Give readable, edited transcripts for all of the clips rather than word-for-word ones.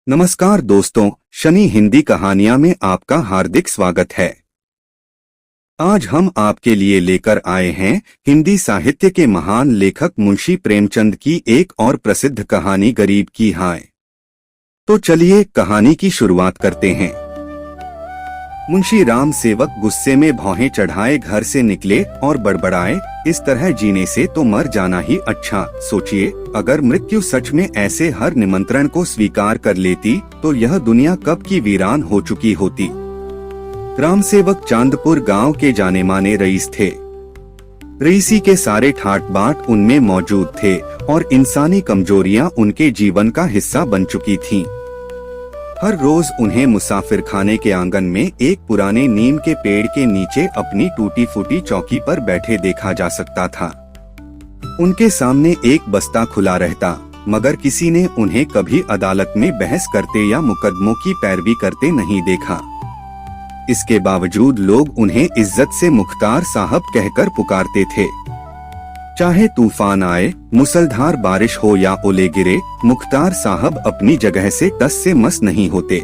नमस्कार दोस्तों, शनि हिंदी कहानियां में आपका हार्दिक स्वागत है। आज हम आपके लिए लेकर आए हैं हिंदी साहित्य के महान लेखक मुंशी प्रेमचंद की एक और प्रसिद्ध कहानी गरीब की हाय। तो चलिए कहानी की शुरुआत करते हैं। मुंशी राम सेवक गुस्से में भौहें चढ़ाए घर से निकले और बड़बड़ाए, इस तरह जीने से तो मर जाना ही अच्छा। सोचिए, अगर मृत्यु सच में ऐसे हर निमंत्रण को स्वीकार कर लेती तो यह दुनिया कब की वीरान हो चुकी होती। राम सेवक चांदपुर गांव के जाने माने रईस थे। रईसी के सारे ठाट बाट उनमें मौजूद थे और इंसानी कमजोरियां उनके जीवन का हिस्सा बन चुकी थीं। हर रोज उन्हें मुसाफिर खाने के आंगन में एक पुराने नीम के पेड़ के नीचे अपनी टूटी फूटी चौकी पर बैठे देखा जा सकता था। उनके सामने एक बस्ता खुला रहता, मगर किसी ने उन्हें कभी अदालत में बहस करते या मुकदमों की पैरवी करते नहीं देखा। इसके बावजूद लोग उन्हें इज्जत से मुख्तार साहब कहकर पुकारते थे। चाहे तूफान आए, मुसलधार बारिश हो या ओले गिरे, मुख्तार साहब अपनी जगह से टस से मस नहीं होते।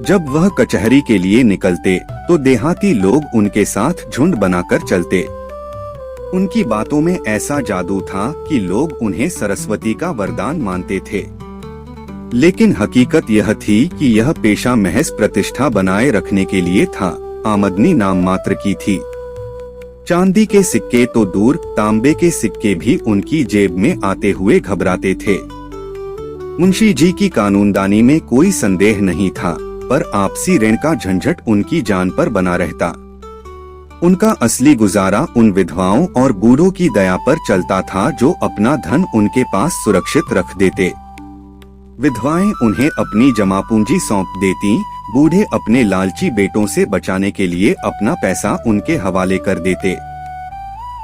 जब वह कचहरी के लिए निकलते तो देहाती लोग उनके साथ झुंड बनाकर चलते। उनकी बातों में ऐसा जादू था कि लोग उन्हें सरस्वती का वरदान मानते थे। लेकिन हकीकत यह थी कि यह पेशा महज प्रतिष्ठा बनाए रखने के लिए था, आमदनी नाम मात्र की थी। चांदी के सिक्के तो दूर, तांबे के सिक्के भी उनकी जेब में आते हुए घबराते थे। मुंशी जी की कानूनदानी में कोई संदेह नहीं था, पर आपसी ऋण का झंझट उनकी जान पर बना रहता। उनका असली गुजारा उन विधवाओं और बूढ़ों की दया पर चलता था जो अपना धन उनके पास सुरक्षित रख देते। विधवाएं उन्हें अपनी जमा पूंजी सौंप देती, बूढ़े अपने लालची बेटों से बचाने के लिए अपना पैसा उनके हवाले कर देते।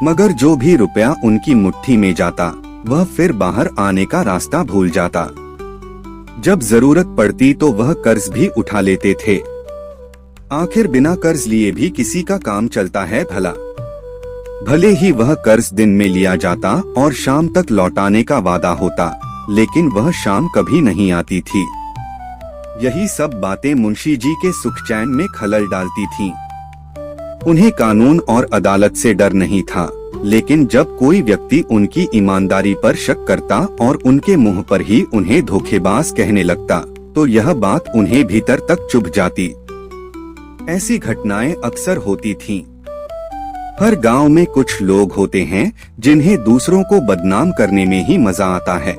मगर जो भी रुपया उनकी मुट्ठी में जाता, वह फिर बाहर आने का रास्ता भूल जाता। जब जरूरत पड़ती तो वह कर्ज भी उठा लेते थे। आखिर बिना कर्ज लिए भी किसी का काम चलता है भला। भले ही वह कर्ज दिन में लिया जाता और शाम तक लौटाने का वादा होता, लेकिन वह शाम कभी नहीं आती थी। यही सब बातें मुंशी जी के सुख चैन में खलल डालती थीं। उन्हें कानून और अदालत से डर नहीं था, लेकिन जब कोई व्यक्ति उनकी ईमानदारी पर शक करता और उनके मुंह पर ही उन्हें धोखेबाज कहने लगता, तो यह बात उन्हें भीतर तक चुभ जाती। ऐसी घटनाएं अक्सर होती थीं। हर गांव में कुछ लोग होते हैं जिन्हें दूसरों को बदनाम करने में ही मजा आता है।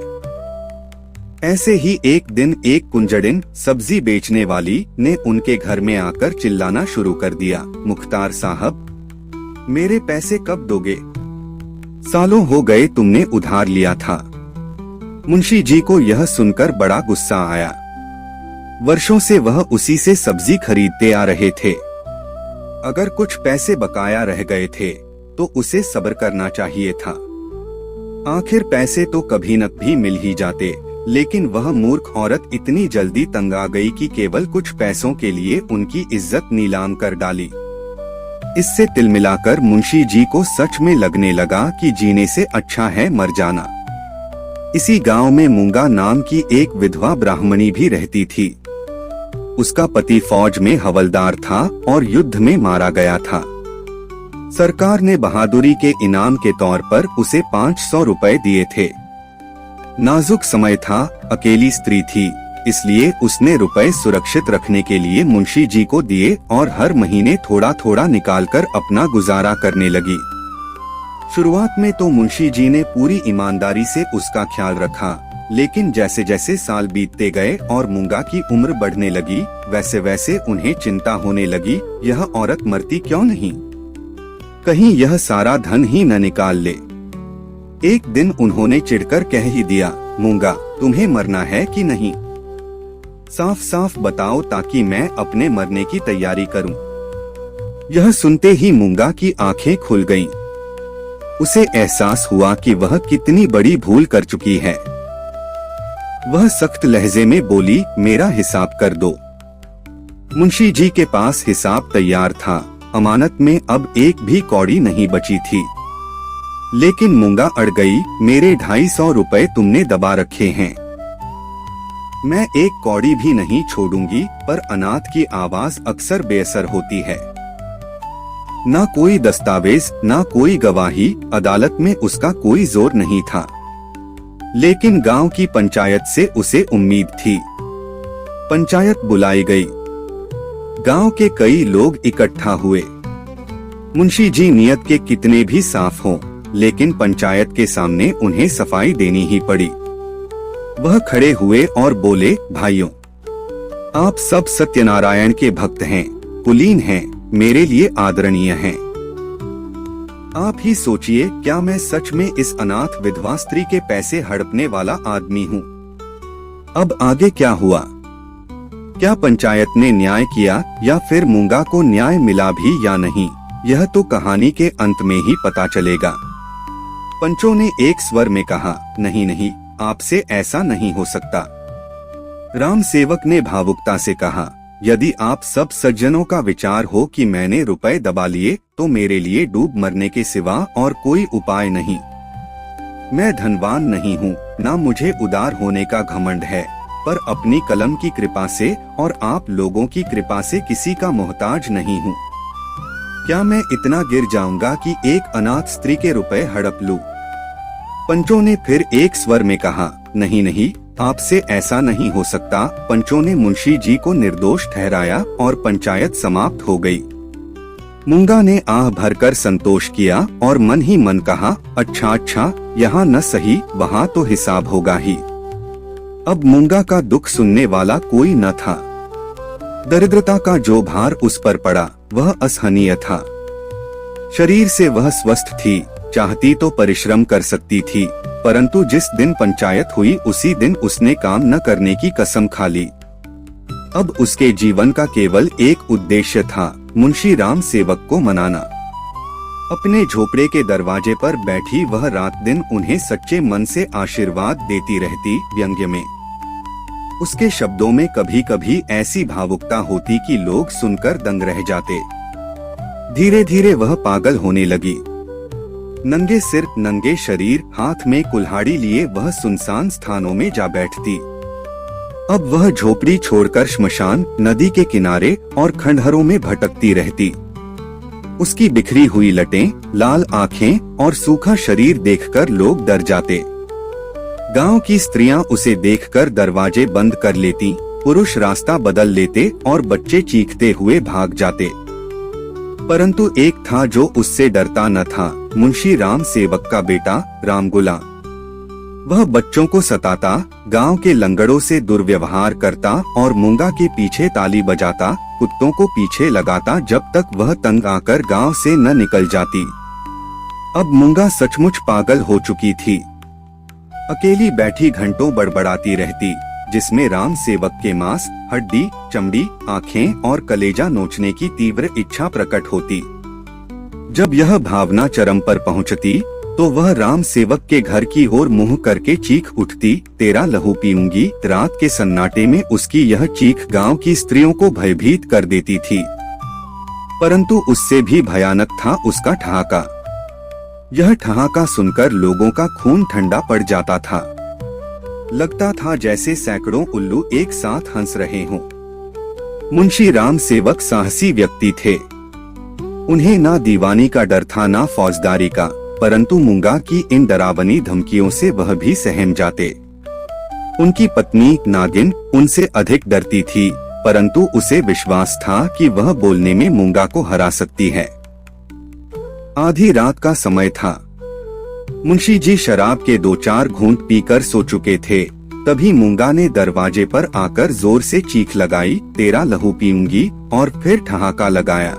ऐसे ही एक दिन एक कुंजड़िन सब्जी बेचने वाली ने उनके घर में आकर चिल्लाना शुरू कर दिया, मुख्तार साहब, मेरे पैसे कब दोगे? सालों हो गए तुमने उधार लिया था। मुंशी जी को यह सुनकर बड़ा गुस्सा आया। वर्षों से वह उसी से सब्जी खरीदते आ रहे थे। अगर कुछ पैसे बकाया रह गए थे तो उसे सब्र करना चाहिए था। आखिर पैसे तो कभी न कभी मिल ही जाते, लेकिन वह मूर्ख औरत इतनी जल्दी तंग आ गई कि केवल कुछ पैसों के लिए उनकी इज्जत नीलाम कर डाली। इससे तिलमिलाकर मुंशी जी को सच में लगने लगा कि जीने से अच्छा है मर जाना। इसी गांव में मूंगा नाम की एक विधवा ब्राह्मणी भी रहती थी। उसका पति फौज में हवलदार था और युद्ध में मारा गया था। सरकार ने बहादुरी के इनाम के तौर पर उसे 500 रुपए दिए थे। नाजुक समय था, अकेली स्त्री थी, इसलिए उसने रुपए सुरक्षित रखने के लिए मुंशी जी को दिए और हर महीने थोड़ा थोड़ा निकालकर अपना गुजारा करने लगी। शुरुआत में तो मुंशी जी ने पूरी ईमानदारी से उसका ख्याल रखा, लेकिन जैसे जैसे साल बीतते गए और मूंगा की उम्र बढ़ने लगी, वैसे वैसे उन्हें चिंता होने लगी, यह औरत मरती क्यों नहीं? कहीं यह सारा धन ही न निकाल ले। एक दिन उन्होंने चिढ़कर कह ही दिया, मूंगा, तुम्हें मरना है कि नहीं? साफ साफ बताओ ताकि मैं अपने मरने की तैयारी करूं। यह सुनते ही मूंगा की आंखें खुल गईं। उसे एहसास हुआ कि वह कितनी बड़ी भूल कर चुकी है। वह सख्त लहजे में बोली, मेरा हिसाब कर दो। मुंशी जी के पास हिसाब तैयार था, अमानत में अब एक भी कौड़ी नहीं बची थी। लेकिन मूंगा अड़ गई, मेरे 250 रुपए तुमने दबा रखे हैं। मैं एक कौड़ी भी नहीं छोड़ूंगी, पर अनाथ की आवाज अक्सर बेअसर होती है। ना कोई दस्तावेज, ना कोई गवाही, अदालत में उसका कोई जोर नहीं था। लेकिन गांव की पंचायत से उसे उम्मीद थी। पंचायत बुलाई गई। गांव के कई लोग इकट्ठा हुए। मुंशी जी नियत के कितने भी साफ हों, लेकिन पंचायत के सामने उन्हें सफाई देनी ही पड़ी। वह खड़े हुए और बोले, भाइयों, आप सब सत्यनारायण के भक्त हैं, कुलीन हैं, मेरे लिए आदरणीय हैं। आप ही सोचिए, क्या मैं सच में इस अनाथ विधवा स्त्री के पैसे हड़पने वाला आदमी हूँ? अब आगे क्या हुआ? क्या पंचायत ने न्याय किया या फिर मूंगा को न्याय मिला भी या नहीं, यह तो कहानी के अंत में ही पता चलेगा। पंचों ने एक स्वर में कहा, नहीं नहीं, आपसे ऐसा नहीं हो सकता। राम सेवक ने भावुकता से कहा, यदि आप सब सज्जनों का विचार हो कि मैंने रुपए दबा लिए, तो मेरे लिए डूब मरने के सिवा और कोई उपाय नहीं। मैं धनवान नहीं हूँ, ना मुझे उदार होने का घमंड है, पर अपनी कलम की कृपा से और आप लोगों की कृपा से किसी का मोहताज नहीं हूँ। क्या मैं इतना गिर जाऊंगा कि एक अनाथ स्त्री के रुपए हड़प लूं? पंचों ने फिर एक स्वर में कहा, नहीं नहीं, आपसे ऐसा नहीं हो सकता। पंचों ने मुंशी जी को निर्दोष ठहराया और पंचायत समाप्त हो गई। मूंगा ने आह भरकर संतोष किया और मन ही मन कहा, अच्छा अच्छा, यहाँ न सही वहाँ तो हिसाब होगा ही। अब मूंगा का दुख सुनने वाला कोई न था। दरिद्रता का जो भार उस पर पड़ा वह असहनीय था। शरीर से वह स्वस्थ थी, चाहती तो परिश्रम कर सकती थी, परंतु जिस दिन पंचायत हुई उसी दिन उसने काम न करने की कसम खा ली। अब उसके जीवन का केवल एक उद्देश्य था, मुंशी राम सेवक को मनाना। अपने झोपड़े के दरवाजे पर बैठी वह रात दिन उन्हें सच्चे मन से आशीर्वाद देती रहती, व्यंग्य में। उसके शब्दों में कभी कभी ऐसी भावुकता होती कि लोग सुनकर दंग रह जाते। धीरे धीरे वह पागल होने लगी। नंगे सिर, नंगे शरीर, हाथ में कुल्हाड़ी लिए वह सुनसान स्थानों में जा बैठती। अब वह झोपड़ी छोड़कर श्मशान, नदी के किनारे और खंडहरों में भटकती रहती। उसकी बिखरी हुई लटें, लाल आंखें और सूखा शरीर देखकर लोग डर जाते। गांव की स्त्रियां उसे देखकर दरवाजे बंद कर लेती, पुरुष रास्ता बदल लेते और बच्चे चीखते हुए भाग जाते। परंतु एक था जो उससे डरता न था, मुंशी राम सेवक का बेटा रामगुला। वह बच्चों को सताता, गांव के लंगड़ों से दुर्व्यवहार करता और मूंगा के पीछे ताली बजाता, कुत्तों को पीछे लगाता, जब तक वह तंग आकर गांव से न निकल जाती। अब मूंगा सचमुच पागल हो चुकी थी। अकेली बैठी घंटों बड़बड़ाती रहती, जिसमें राम सेवक के मांस, हड्डी, चमड़ी, आँखें और कलेजा नोचने की तीव्र इच्छा प्रकट होती। जब यह भावना चरम पर पहुंचती, तो वह राम सेवक के घर की ओर मुंह करके चीख उठती, तेरा लहू पीऊंगी। रात के सन्नाटे में उसकी यह चीख गांव की स्त्रियों को भयभीत कर देती थी। परंतु उससे भी भयानक था उसका ठहाका। यह ठहाका सुनकर लोगों का खून ठंडा पड़ जाता था। लगता था जैसे सैकड़ों उल्लू एक साथ हंस रहे हों। मुंशी राम सेवक साहसी व्यक्ति थे। उन्हें ना दीवानी का डर था, ना फौजदारी का, परंतु मूंगा की इन डरावनी धमकियों से वह भी सहम जाते। उनकी पत्नी नागिन उनसे अधिक डरती थी, परंतु उसे विश्वास था कि वह बोलने में मूंगा को हरा सकती है। आधी रात का समय था। मुंशी जी शराब के 2-4 घूंट पीकर सो चुके थे। तभी मूंगा ने दरवाजे पर आकर जोर से चीख लगाई, तेरा लहू पीऊंगी, और फिर ठहाका लगाया।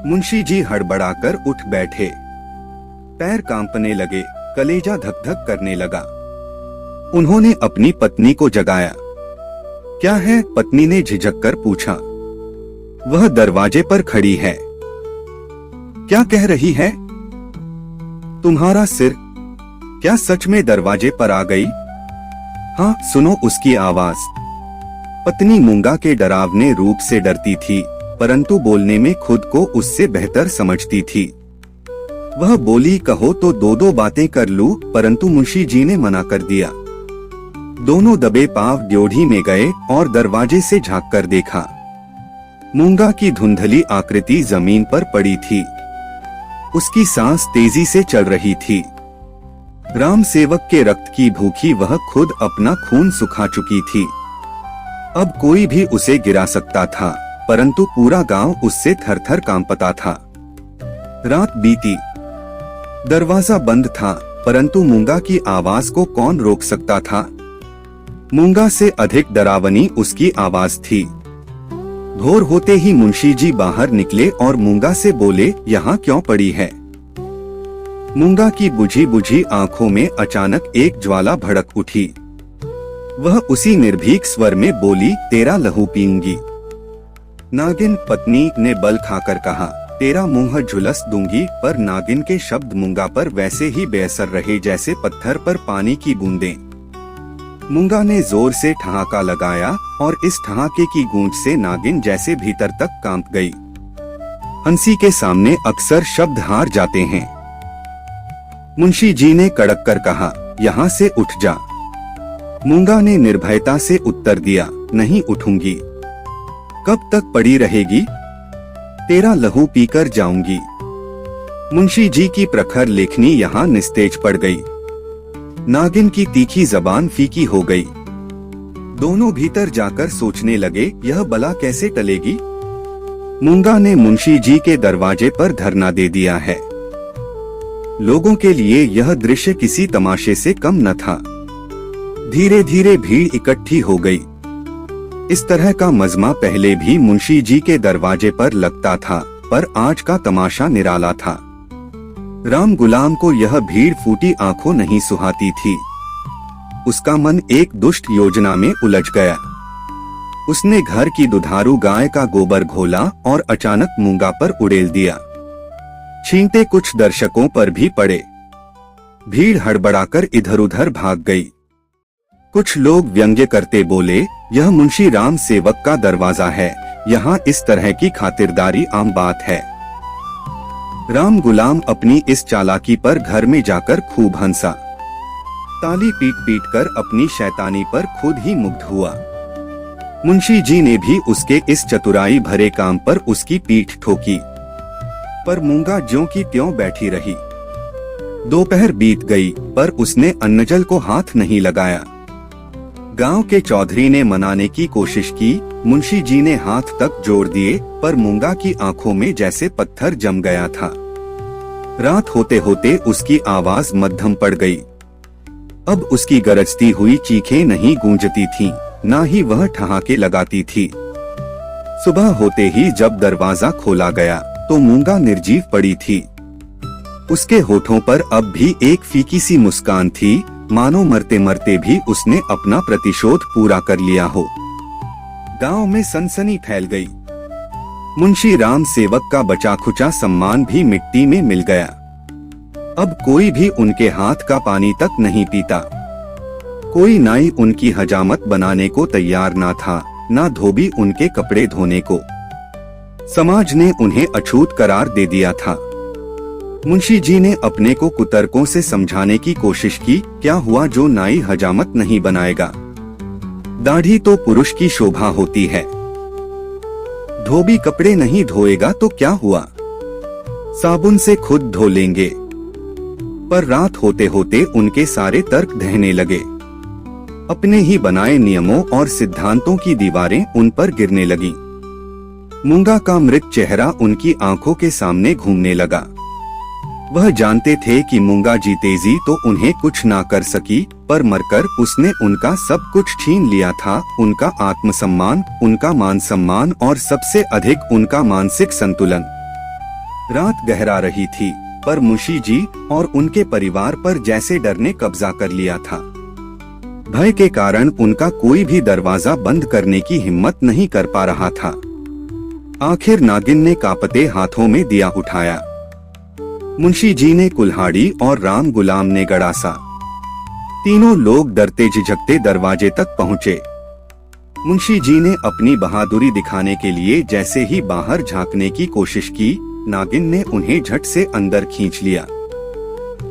मुंशी जी हड़बड़ाकर उठ बैठे। पैर कांपने लगे, कलेजा धक धक करने लगा। उन्होंने अपनी पत्नी को जगाया। क्या है? पत्नी ने झिझक कर पूछा। वह दरवाजे पर खड़ी है। क्या कह रही है? तुम्हारा सिर। क्या सच में दरवाजे पर आ गई? हाँ, सुनो उसकी आवाज। पत्नी मूंगा के डरावने रूप से डरती थी, परंतु बोलने में खुद को उससे बेहतर समझती थी। वह बोली, कहो तो 2-2 बातें कर लूं, परंतु मुंशी जी ने मना कर दिया। दोनों दबे पांव ड्योढ़ी में गए और दरवाजे से झांककर देखा। मूंगा की धुंधली आकृति जमीन पर पड़ी थी। उसकी सांस तेजी से चल रही थी। राम सेवक के रक्त की भूखी वह खुद अपना खून सुखा चुकी थी। अब कोई भी उसे गिरा सकता था, परंतु पूरा गांव उससे थर-थर कांपता था। रात बीती, दरवाजा बंद था, परंतु मूंगा की आवाज को कौन रोक सकता था। मूंगा से अधिक डरावनी उसकी आवाज थी। भोर होते ही मुंशी जी बाहर निकले और मूंगा से बोले, यहाँ क्यों पड़ी है। मूंगा की बुझी बुझी आंखों में अचानक एक ज्वाला भड़क उठी। वह उसी निर्भीक स्वर में बोली, तेरा लहू पीऊंगी। नागिन पत्नी ने बल खाकर कहा, तेरा मुंह झुलस दूंगी। पर नागिन के शब्द मूंगा पर वैसे ही बेअसर रहे जैसे पत्थर पर पानी की बूंदें। मूंगा ने जोर से ठहाका लगाया और इस ठहाके की गूंज से नागिन जैसे भीतर तक कांप गई। हंसी के सामने अक्सर शब्द हार जाते हैं। मुंशी जी ने कड़क कर कहा, यहाँ से उठ जा। मूंगा ने निर्भयता से उत्तर दिया, नहीं उठूंगी। कब तक पड़ी रहेगी? तेरा लहू पीकर जाऊंगी। मुंशी जी की प्रखर लेखनी यहाँ निस्तेज पड़ गई। नागिन की तीखी जबान फीकी हो गई। दोनों भीतर जाकर सोचने लगे, यह बला कैसे टलेगी। मूंगा ने मुंशी जी के दरवाजे पर धरना दे दिया है। लोगों के लिए यह दृश्य किसी तमाशे से कम न था। धीरे धीरे भीड़ इकट्ठी हो गई। इस तरह का मजमा पहले भी मुंशी जी के दरवाजे पर लगता था, पर आज का तमाशा निराला था। राम गुलाम को यह भीड़ फूटी आंखों नहीं सुहाती थी। उसका मन एक दुष्ट योजना में उलझ गया। उसने घर की दुधारू गाय का गोबर घोला और अचानक मूंगा पर उड़ेल दिया। छींटे कुछ दर्शकों पर भी पड़े। भीड़ हड़बड़ाकर इधर उधर भाग गई। कुछ लोग व्यंग्य करते बोले, यह मुंशी राम सेवक का दरवाजा है, यहाँ इस तरह की खातिरदारी आम बात है। राम गुलाम अपनी इस चालाकी पर घर में जाकर खूब हंसा। ताली पीट पीट कर अपनी शैतानी पर खुद ही मुग्ध हुआ। मुंशी जी ने भी उसके इस चतुराई भरे काम पर उसकी पीठ ठोकी, पर मूंगा ज्यों की त्यों बैठी रही। दोपहर बीत गई, पर उसने अन्नजल को हाथ नहीं लगाया। गांव के चौधरी ने मनाने की कोशिश की, मुंशी जी ने हाथ तक जोड़ दिए, पर मूंगा की आंखों में जैसे पत्थर जम गया था। रात होते होते उसकी आवाज मध्यम पड़ गई। अब उसकी गरजती हुई चीखें नहीं गूंजती थीं, ना ही वह ठहाके लगाती थी। सुबह होते ही जब दरवाजा खोला गया तो मूंगा निर्जीव पड़ी थी। उसके होठों पर अब भी एक फीकी सी मुस्कान थी, मानो मरते मरते भी उसने अपना प्रतिशोध पूरा कर लिया हो। गांव में सनसनी फैल गई। मुंशी राम सेवक का बचा खुचा सम्मान भी मिट्टी में मिल गया। अब कोई भी उनके हाथ का पानी तक नहीं पीता। कोई नाई उनकी हजामत बनाने को तैयार ना था, ना धोबी उनके कपड़े धोने को। समाज ने उन्हें अछूत करार दे दिया था। मुंशी जी ने अपने को कुतर्कों से समझाने की कोशिश की, क्या हुआ जो नाई हजामत नहीं बनाएगा। दाढ़ी तो पुरुष की शोभा होती है। धोबी कपड़े नहीं धोएगा तो क्या हुआ, साबुन से खुद धो लेंगे। पर रात होते होते उनके सारे तर्क ढहने लगे। अपने ही बनाए नियमों और सिद्धांतों की दीवारें उन पर गिरने लगीं। मूंगा का मृत चेहरा उनकी आंखों के सामने घूमने लगा। वह जानते थे कि मूंगा जीते जी तो उन्हें कुछ ना कर सकी, पर मरकर उसने उनका सब कुछ छीन लिया था, उनका आत्मसम्मान, उनका मान सम्मान और सबसे अधिक उनका मानसिक संतुलन। रात गहरा रही थी, पर मुंशी जी और उनके परिवार पर जैसे डर ने कब्जा कर लिया था। भय के कारण उनका कोई भी दरवाजा बंद करने की हिम्मत नहीं कर पा रहा था। आखिर नागिन ने कांपते हाथों में दिया उठाया। मुंशी जी ने कुल्हाड़ी और राम गुलाम ने गड़ासा। तीनों लोग डरते झिझकते दरवाजे तक पहुँचे। मुंशी जी ने अपनी बहादुरी दिखाने के लिए जैसे ही बाहर झांकने की कोशिश की, नागिन ने उन्हें झट से अंदर खींच लिया।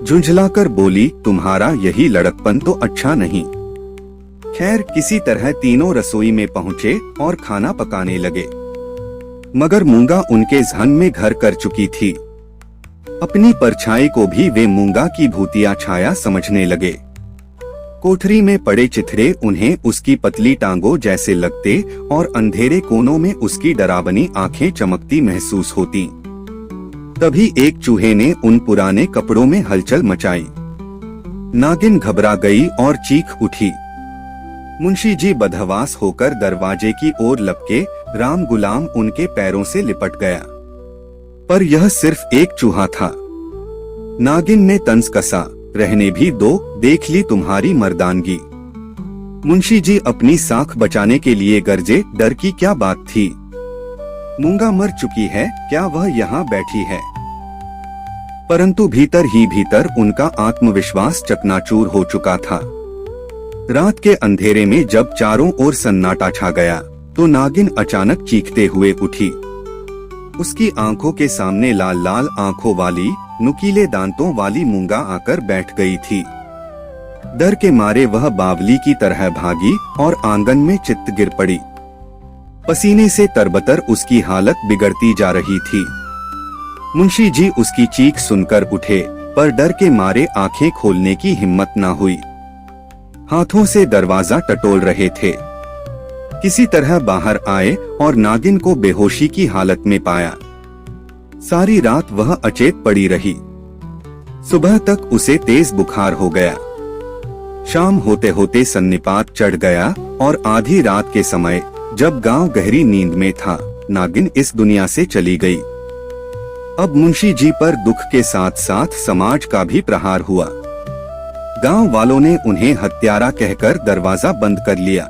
झुंझलाकर बोली, तुम्हारा यही लड़कपन तो अच्छा नहीं। खैर किसी तरह तीनों रसोई में पहुँचे और खाना पकाने लगे, मगर मूंगा उनके ज़हन में घर कर चुकी थी। अपनी परछाई को भी वे मूंगा की भूतिया छाया समझने लगे। कोठरी में पड़े चिथड़े उन्हें उसकी पतली टांगों जैसे लगते और अंधेरे कोनों में उसकी डरावनी आंखें चमकती महसूस होती। तभी एक चूहे ने उन पुराने कपड़ों में हलचल मचाई। नागिन घबरा गई और चीख उठी। मुंशी जी बदहवास होकर दरवाजे की ओर लपके, राम गुलाम उनके पैरों से लिपट गया। पर यह सिर्फ एक चूहा था। नागिन ने तंज कसा, रहने भी दो, देख ली तुम्हारी मर्दानगी। मुंशी जी अपनी साख बचाने के लिए गरजे, डर की क्या बात थी? मूंगा मर चुकी है, क्या वह यहाँ बैठी है? परंतु भीतर ही भीतर उनका आत्मविश्वास चकनाचूर हो चुका था। रात के अंधेरे में जब चारों ओर सन्नाटा छा गया तो नागिन अचानक चीखते हुए उठी। उसकी आंखों के सामने लाल लाल आंखों वाली, नुकीले दांतों वाली मूंगा आकर बैठ गई थी। डर के मारे वह बावली की तरह भागी और आंगन में चित्त गिर पड़ी। पसीने से तरबतर उसकी हालत बिगड़ती जा रही थी। मुंशी जी उसकी चीख सुनकर उठे, पर डर के मारे आंखें खोलने की हिम्मत न हुई। हाथों से दरवाजा टटोल रहे थे। किसी तरह बाहर आए और नागिन को बेहोशी की हालत में पाया। सारी रात वह अचेत पड़ी रही। सुबह तक उसे तेज बुखार हो गया। शाम होते होते सन्निपात चढ़ गया और आधी रात के समय जब गांव गहरी नींद में था, नागिन इस दुनिया से चली गई। अब मुंशी जी पर दुख के साथ साथ समाज का भी प्रहार हुआ। गांव वालों ने उन्हें हत्यारा कहकर दरवाजा बंद कर लिया।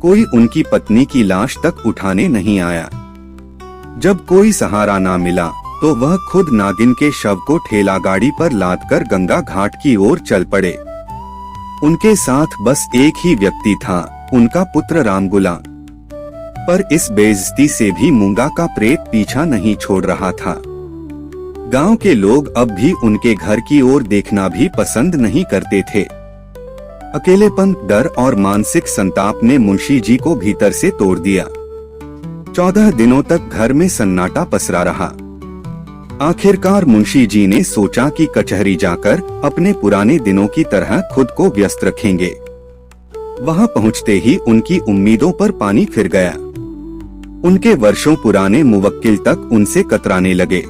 कोई उनकी पत्नी की लाश तक उठाने नहीं आया। जब कोई सहारा ना मिला तो वह खुद नागिन के शव को ठेला गाड़ी पर लादकर गंगा घाट की ओर चल पड़े। उनके साथ बस एक ही व्यक्ति था, उनका पुत्र राम गुलाम। पर इस बेइज्जती से भी मूंगा का प्रेत पीछा नहीं छोड़ रहा था। गांव के लोग अब भी उनके घर की ओर देखना भी पसंद नहीं करते थे। अकेलेपन, डर और मानसिक संताप ने मुंशी जी को भीतर से तोड़ दिया। 14 दिनों तक घर में सन्नाटा पसरा रहा। आखिरकार मुंशी जी ने सोचा कि कचहरी जाकर अपने पुराने दिनों की तरह खुद को व्यस्त रखेंगे। वहां पहुंचते ही उनकी उम्मीदों पर पानी फिर गया। उनके वर्षों पुराने मुवक्किल तक उनसे कतराने लगे।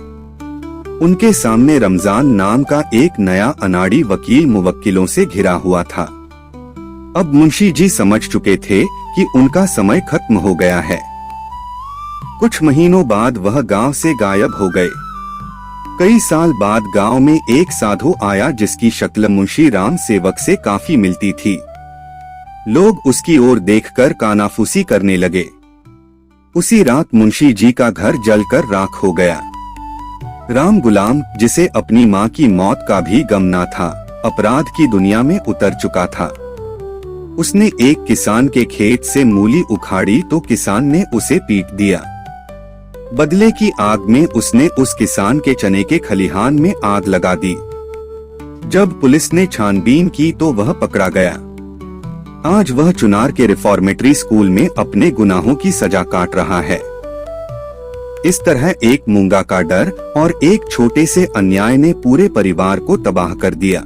उनके सामने रमजान नाम का एक नया अनाड़ी वकील मुवक्किलों से घिरा हुआ था। अब मुंशी जी समझ चुके थे कि उनका समय खत्म हो गया है। कुछ महीनों बाद वह गांव से गायब हो गए। कई साल बाद गांव में एक साधु आया जिसकी शक्ल मुंशी राम सेवक से काफी मिलती थी। लोग उसकी ओर देखकर कानाफूसी करने लगे। उसी रात मुंशी जी का घर जलकर राख हो गया। राम गुलाम, जिसे अपनी मां की मौत का भी गम न था, अपराध की दुनिया में उतर चुका था। उसने एक किसान के खेत से मूली उखाड़ी तो किसान ने उसे पीट दिया। बदले की आग में उसने उस किसान के चने के खलिहान में आग लगा दी। जब पुलिस ने छानबीन की तो वह पकड़ा गया। आज वह चुनार के रिफॉर्मेटरी स्कूल में अपने गुनाहों की सजा काट रहा है। इस तरह एक मूंगा का डर और एक छोटे से अन्याय ने पूरे परिवार को तबाह कर दिया।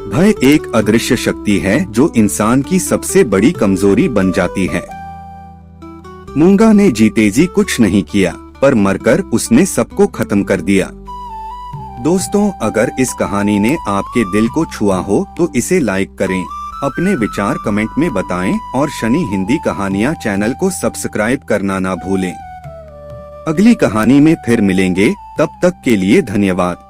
भय एक अदृश्य शक्ति है जो इंसान की सबसे बड़ी कमजोरी बन जाती है। मूंगा ने जीते जी कुछ नहीं किया, पर मरकर उसने सबको खत्म कर दिया। दोस्तों, अगर इस कहानी ने आपके दिल को छुआ हो तो इसे लाइक करें, अपने विचार कमेंट में बताएं और शनि हिंदी कहानियां चैनल को सब्सक्राइब करना ना भूलें। अगली कहानी में फिर मिलेंगे, तब तक के लिए धन्यवाद।